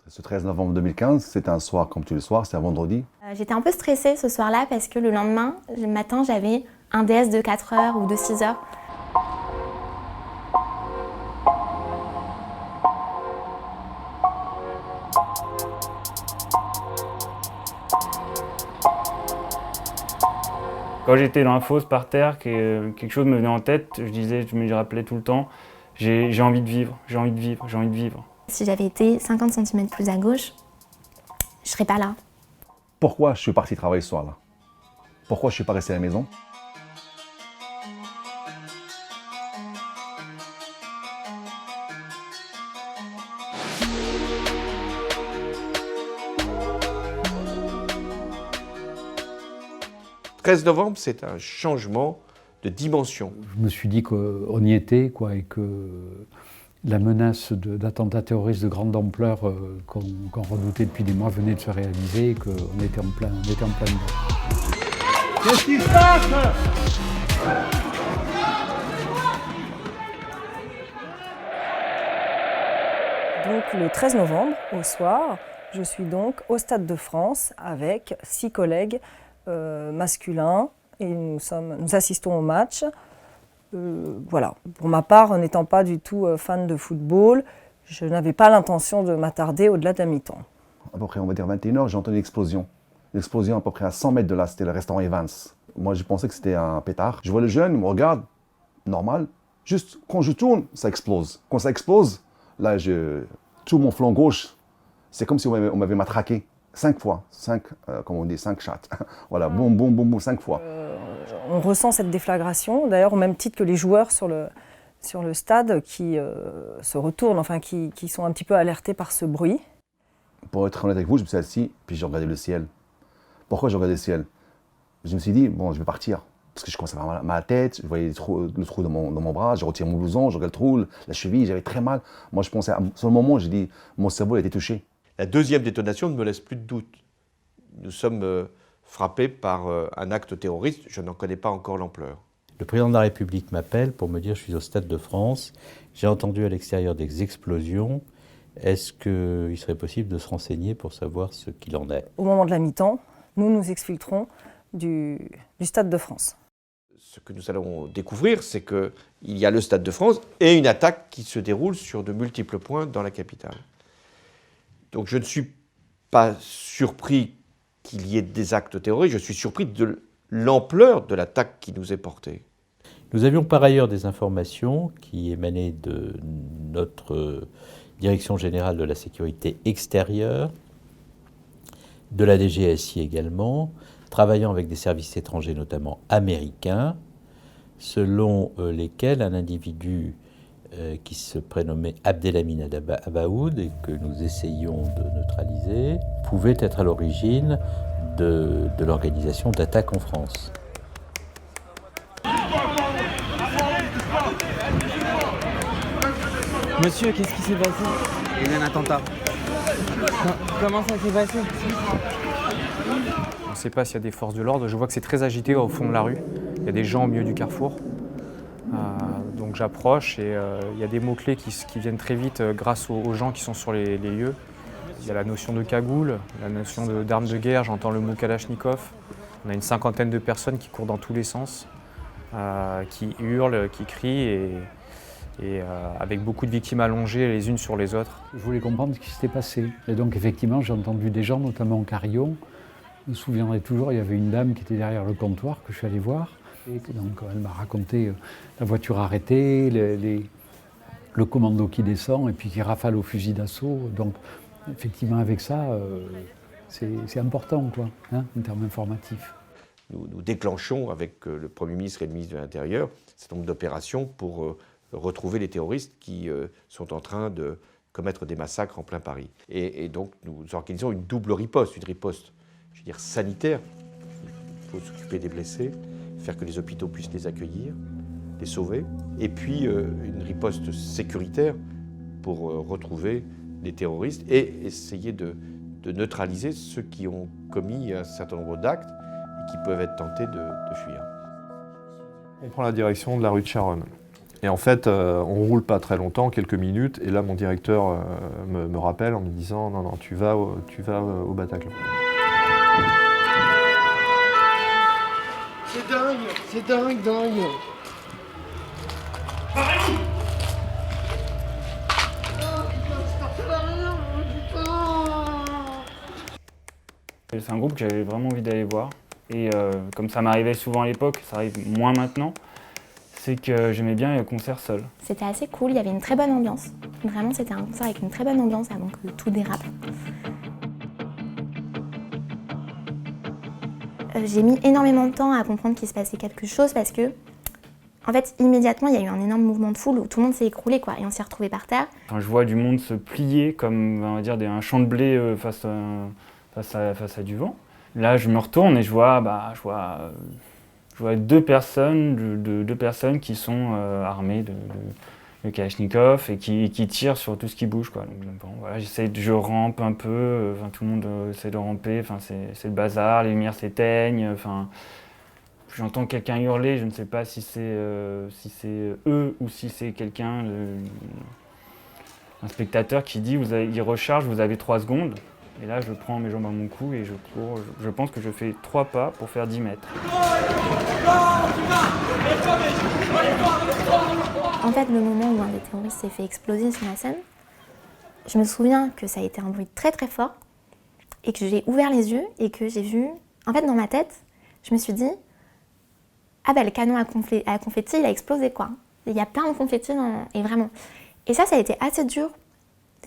Ce 13 novembre 2015, c'était un soir comme tous les soirs, c'était un vendredi. J'étais un peu stressée ce soir-là parce que le lendemain, le matin, j'avais un DS de 4 heures ou de 6 heures. Quand j'étais dans la fosse par terre, quelque chose me venait en tête, je me rappelais tout le temps, j'ai envie de vivre, j'ai envie de vivre, j'ai envie de vivre. Si j'avais été 50 cm plus à gauche, je serais pas là. Pourquoi je suis parti travailler ce soir-là? Pourquoi je ne suis pas resté à la maison? Le 13 novembre, c'est un changement de dimension. Je me suis dit qu'on y était, quoi, et que la menace d'attentats terroristes de grande ampleur qu'on redoutait depuis des mois venait de se réaliser et qu'on était en plein dedans. Qu'est-ce qui se passe? Donc le 13 novembre, au soir, je suis donc au Stade de France avec 6 collègues masculins et nous assistons au match. Voilà. Pour ma part, n'étant pas du tout fan de football, je n'avais pas l'intention de m'attarder au-delà de la mi-temps. À peu près, on va dire 21h, j'ai entendu l'explosion. L'explosion à peu près à 100 mètres de là, c'était le restaurant Evans. Moi, je pensais que c'était un pétard. Je vois le jeune, il me regarde, normal. Juste, quand je tourne, ça explose. Quand ça explose, là, tout mon flanc gauche, c'est comme si on m'avait matraqué. 5 fois, 5 shots. Voilà, boum, boum, boum, boum, 5 fois. On ressent cette déflagration, d'ailleurs au même titre que les joueurs sur le stade qui se retournent, enfin qui sont un petit peu alertés par ce bruit. Pour être honnête avec vous, je me suis assis, puis j'ai regardé le ciel. Pourquoi j'ai regardé le ciel? Je me suis dit, bon, je vais partir. Parce que je commençais à avoir mal à la tête, je voyais le trou dans mon bras, je retire mon blouson, je regarde le trou, la cheville, j'avais très mal. Moi, je pensais, sur le moment, j'ai dit, mon cerveau a été touché. La deuxième détonation ne me laisse plus de doute. Nous sommes frappés par un acte terroriste, je n'en connais pas encore l'ampleur. Le président de la République m'appelle pour me dire je suis au Stade de France, j'ai entendu à l'extérieur des explosions, est-ce qu'il serait possible de se renseigner pour savoir ce qu'il en est? Au moment de la mi-temps, nous nous exfiltrons du Stade de France. Ce que nous allons découvrir, c'est qu'il y a le Stade de France et une attaque qui se déroule sur de multiples points dans la capitale. Donc je ne suis pas surpris qu'il y ait des actes terroristes, je suis surpris de l'ampleur de l'attaque qui nous est portée. Nous avions par ailleurs des informations qui émanaient de notre Direction générale de la sécurité extérieure, de la DGSI également, travaillant avec des services étrangers, notamment américains, selon lesquels un individu qui se prénommait Abdelhamid Abaoud et que nous essayions de neutraliser, pouvait être à l'origine de l'organisation d'attaques en France. Monsieur, qu'est-ce qui s'est passé? Il y a eu un attentat. Comment ça s'est passé? On ne sait pas s'il y a des forces de l'ordre, je vois que c'est très agité au fond de la rue. Il y a des gens au milieu du carrefour. Donc j'approche et il y a des mots-clés qui viennent très vite grâce aux gens qui sont sur les lieux. Il y a la notion de cagoule, la notion d'arme de guerre, j'entends le mot Kalachnikov. On a une cinquantaine de personnes qui courent dans tous les sens, qui hurlent, qui crient et avec beaucoup de victimes allongées les unes sur les autres. Je voulais comprendre ce qui s'était passé. Et donc effectivement, j'ai entendu des gens, notamment au carillon. Je me souviendrai toujours, il y avait une dame qui était derrière le comptoir que je suis allé voir. Et donc elle m'a raconté la voiture arrêtée, le commando qui descend et puis qui rafale au fusil d'assaut. Donc effectivement avec ça, c'est important quoi, hein, en termes informatifs. Nous déclenchons avec le Premier ministre et le ministre de l'Intérieur un certain nombre d'opérations pour retrouver les terroristes qui sont en train de commettre des massacres en plein Paris. Et donc nous organisons une double riposte, une riposte, je veux dire, sanitaire. Il faut s'occuper des blessés, faire que les hôpitaux puissent les accueillir, les sauver, et puis une riposte sécuritaire pour retrouver les terroristes et essayer de neutraliser ceux qui ont commis un certain nombre d'actes et qui peuvent être tentés de fuir. On prend la direction de la rue de Charonne. Et en fait, on ne roule pas très longtemps, quelques minutes, et là mon directeur me rappelle en me disant « Non, non, tu vas au Bataclan ». C'est dingue. C'est un groupe que j'avais vraiment envie d'aller voir. Et comme ça m'arrivait souvent à l'époque, ça arrive moins maintenant, c'est que j'aimais bien les concerts seuls. C'était assez cool, il y avait une très bonne ambiance. Vraiment, c'était un concert avec une très bonne ambiance avant que tout dérape. J'ai mis énormément de temps à comprendre qu'il se passait quelque chose parce que, en fait, immédiatement, il y a eu un énorme mouvement de foule où tout le monde s'est écroulé, quoi, et on s'est retrouvés par terre. Enfin, je vois du monde se plier comme, on va dire, un champ de blé face à du vent. Là, je me retourne et je vois deux personnes qui sont armées de Kalachnikov et qui tirent sur tout ce qui bouge, quoi. Donc, bon, voilà, je rampe un peu, tout le monde essaie de ramper, c'est le bazar, les lumières s'éteignent, j'entends quelqu'un hurler, je ne sais pas si c'est eux ou si c'est quelqu'un, un spectateur qui dit il recharge, vous avez 3 secondes. Et là, je prends mes jambes à mon cou et je cours. Je pense que je fais 3 pas pour faire 10 mètres. En fait, le moment où un des terroristes s'est fait exploser sur la scène, je me souviens que ça a été un bruit très très fort et que j'ai ouvert les yeux et que j'ai vu... En fait, dans ma tête, je me suis dit « Ah ben, le canon à confetti, il a explosé, quoi. Il y a plein de confettis, et vraiment. » Et ça a été assez dur.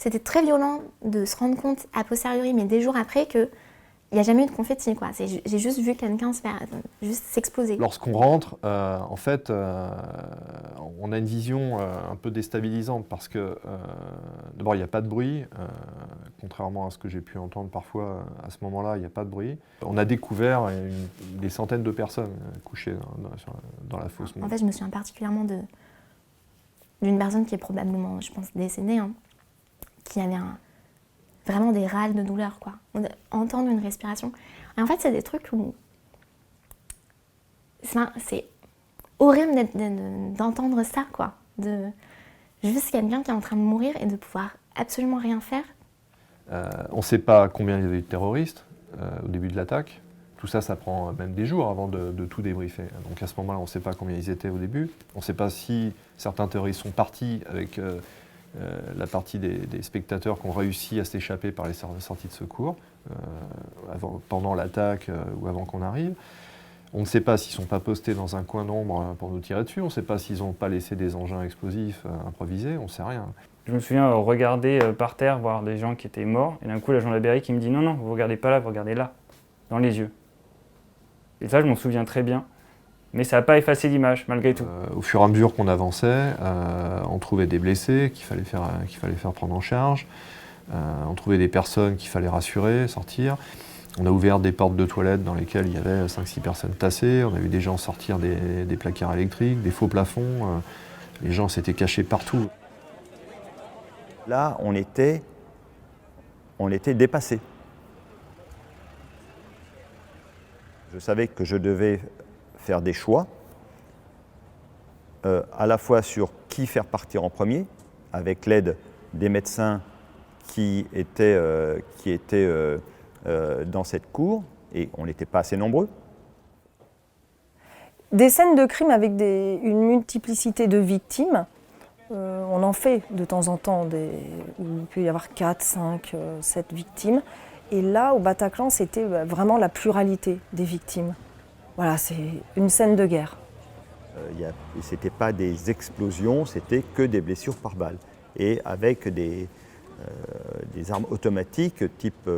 C'était très violent de se rendre compte a posteriori, mais des jours après, qu'il n'y a jamais eu de confetti, quoi. J'ai juste vu quelqu'un juste s'exploser. Lorsqu'on rentre, en fait, on a une vision un peu déstabilisante parce que, d'abord, il n'y a pas de bruit. Contrairement à ce que j'ai pu entendre parfois à ce moment-là, il n'y a pas de bruit. On a découvert des centaines de personnes couchées dans la fosse. En fait, je me souviens particulièrement d'une personne qui est probablement, je pense, décédée, hein, qui avait vraiment des râles de douleur, quoi. Entendre une respiration. Et en fait, c'est des trucs où... C'est horrible d'entendre ça, quoi. Juste quelqu'un qui est en train de mourir et de pouvoir absolument rien faire. On ne sait pas combien il y avait de terroristes au début de l'attaque. Tout ça, ça prend même des jours avant de tout débriefer. Donc à ce moment-là, on ne sait pas combien ils étaient au début. On ne sait pas si certains terroristes sont partis avec... la partie des spectateurs qui ont réussi à s'échapper par les sorties de secours pendant l'attaque ou avant qu'on arrive. On ne sait pas s'ils ne sont pas postés dans un coin d'ombre pour nous tirer dessus, on ne sait pas s'ils n'ont pas laissé des engins explosifs improvisés, on ne sait rien. Je me souviens regarder par terre, voir des gens qui étaient morts, et d'un coup la gendarmerie qui me dit « Non, non, vous ne regardez pas là, vous regardez là, dans les yeux ». Et ça, je m'en souviens très bien. Mais ça n'a pas effacé l'image, malgré tout. Au fur et à mesure qu'on avançait, on trouvait des blessés qu'il fallait faire prendre en charge. On trouvait des personnes qu'il fallait rassurer, sortir. On a ouvert des portes de toilettes dans lesquelles il y avait 5-6 personnes tassées. On a vu des gens sortir des placards électriques, des faux plafonds. Les gens s'étaient cachés partout. Là, on était dépassés. Je savais que je devais faire des choix, à la fois sur qui faire partir en premier, avec l'aide des médecins qui étaient dans cette cour, et on n'était pas assez nombreux. Des scènes de crime avec une multiplicité de victimes, on en fait de temps en temps, où il peut y avoir 4, 5, 7 victimes. Et là, au Bataclan, c'était vraiment la pluralité des victimes. Voilà, c'est une scène de guerre. Ce n'était pas des explosions, c'était que des blessures par balle. Et avec des armes automatiques type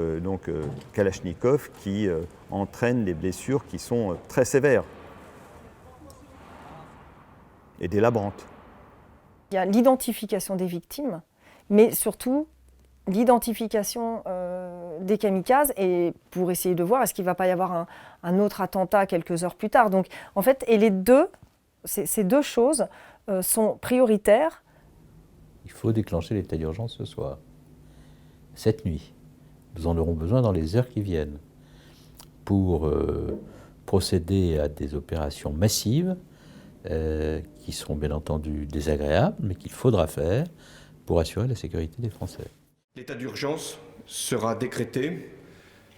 Kalachnikov qui entraînent des blessures qui sont très sévères et délabrantes. Il y a l'identification des victimes, mais surtout l'identification des kamikazes et pour essayer de voir est-ce qu'il ne va pas y avoir un autre attentat quelques heures plus tard. Donc en fait, et ces deux choses sont prioritaires. Il faut déclencher l'état d'urgence ce soir, cette nuit. Nous en aurons besoin dans les heures qui viennent pour procéder à des opérations massives qui seront bien entendu désagréables, mais qu'il faudra faire pour assurer la sécurité des Français. L'état d'urgence sera décrété,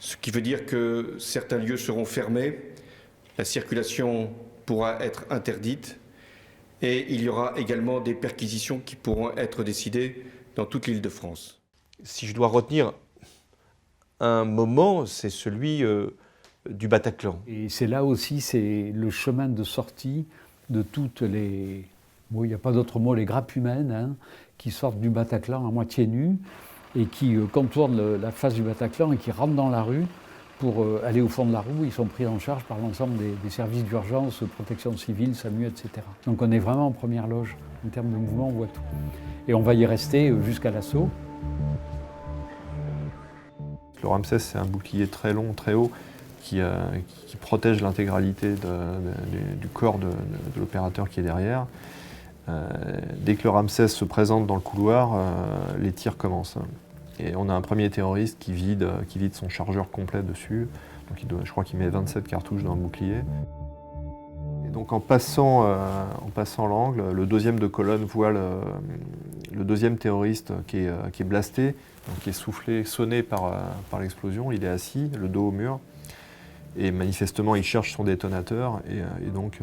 ce qui veut dire que certains lieux seront fermés, la circulation pourra être interdite et il y aura également des perquisitions qui pourront être décidées dans toute l'Île-de-France. Si je dois retenir un moment, c'est celui du Bataclan. Et c'est là aussi, c'est le chemin de sortie de toutes les... Bon, il n'y a pas d'autre mot, les grappes humaines, hein, qui sortent du Bataclan à moitié nues et qui contournent la face du Bataclan et qui rentrent dans la rue pour aller au fond de la rue. Ils sont pris en charge par l'ensemble des services d'urgence, protection civile, SAMU, etc. Donc on est vraiment en première loge. En termes de mouvement, on voit tout. Et on va y rester jusqu'à l'assaut. Le Ramsès, c'est un bouclier très long, très haut, qui protège l'intégralité du corps de l'opérateur qui est derrière. Dès que le Ramsès se présente dans le couloir, les tirs commencent. Et on a un premier terroriste qui vide son chargeur complet dessus. Donc je crois qu'il met 27 cartouches dans le bouclier. Et donc en passant l'angle, le deuxième de colonne voit le deuxième terroriste qui est blasté, donc qui est soufflé, sonné par l'explosion. Il est assis, le dos au mur. Et manifestement, il cherche son détonateur et donc,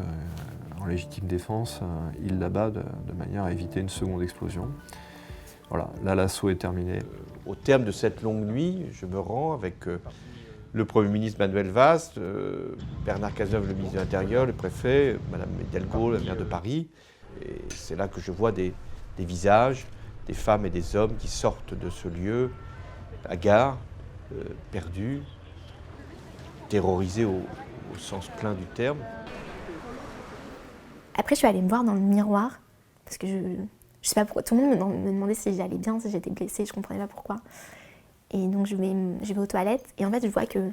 en légitime défense, il l'abat de manière à éviter une seconde explosion. Voilà, là l'assaut est terminé. Au terme de cette longue nuit, je me rends avec le Premier ministre Manuel Valls, Bernard Cazeneuve, le ministre de l'Intérieur, le préfet, Madame Hidalgo, la maire de Paris. Et c'est là que je vois des visages, des femmes et des hommes qui sortent de ce lieu, hagards, perdus, terrorisés au sens plein du terme. Après, je suis allée me voir dans le miroir, parce que je sais pas pourquoi, tout le monde me demandait si j'allais bien, si j'étais blessée, je comprenais pas pourquoi. Et donc je vais aux toilettes, et en fait, je vois que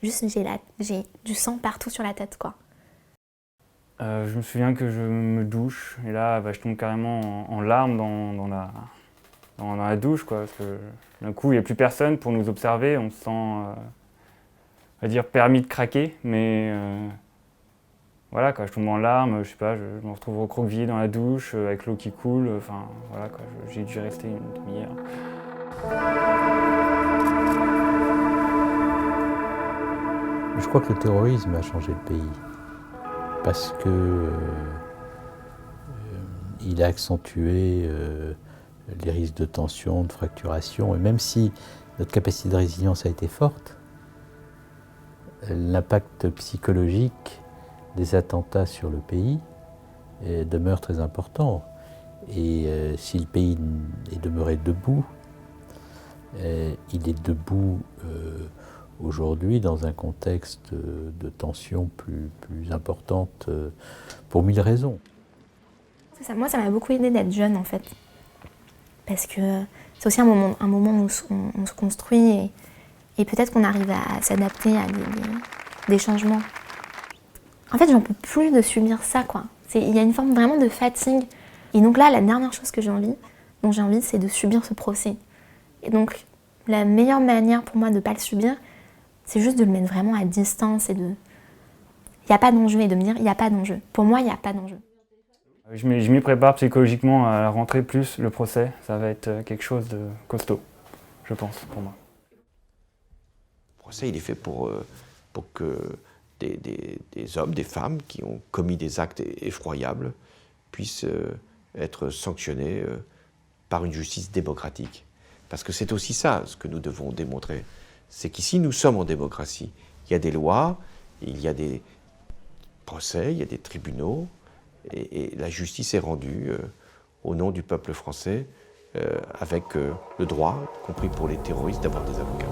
juste j'ai du sang partout sur la tête, quoi. Je me souviens que je me douche, et là, je tombe carrément en larmes dans la douche, quoi, parce que d'un coup, il n'y a plus personne pour nous observer, on se sent, on va dire, permis de craquer, mais voilà, quoi, je tombe en larmes, je sais pas, je me retrouve recroquevillé dans la douche, avec l'eau qui coule, enfin, voilà, quoi, j'ai dû rester une demi-heure. Je crois que le terrorisme a changé le pays, parce que il a accentué les risques de tension, de fracturation, et même si notre capacité de résilience a été forte, l'impact psychologique des attentats sur le pays demeure très important. Et si le pays est demeuré debout, il est debout aujourd'hui dans un contexte de tension plus importante pour 1000 raisons. Moi, ça m'a beaucoup aidé d'être jeune, en fait. Parce que c'est aussi un moment où on se construit et peut-être qu'on arrive à s'adapter à des changements. En fait, j'en peux plus de subir ça, quoi. Il y a une forme vraiment de fatigue. Et donc là, la dernière chose dont j'ai envie, c'est de subir ce procès. Et donc, la meilleure manière pour moi de ne pas le subir, c'est juste de le mettre vraiment à distance et il n'y a pas d'enjeu, et de me dire, il n'y a pas d'enjeu. Pour moi, il n'y a pas d'enjeu. Je m'y prépare psychologiquement à la rentrée plus le procès. Ça va être quelque chose de costaud, je pense, pour moi. Le procès, il est fait pour que des hommes, des femmes qui ont commis des actes effroyables puissent être sanctionnés par une justice démocratique. Parce que c'est aussi ça ce que nous devons démontrer. C'est qu'ici, nous sommes en démocratie. Il y a des lois, il y a des procès, il y a des tribunaux, et la justice est rendue au nom du peuple français, avec le droit, compris pour les terroristes, d'avoir des avocats.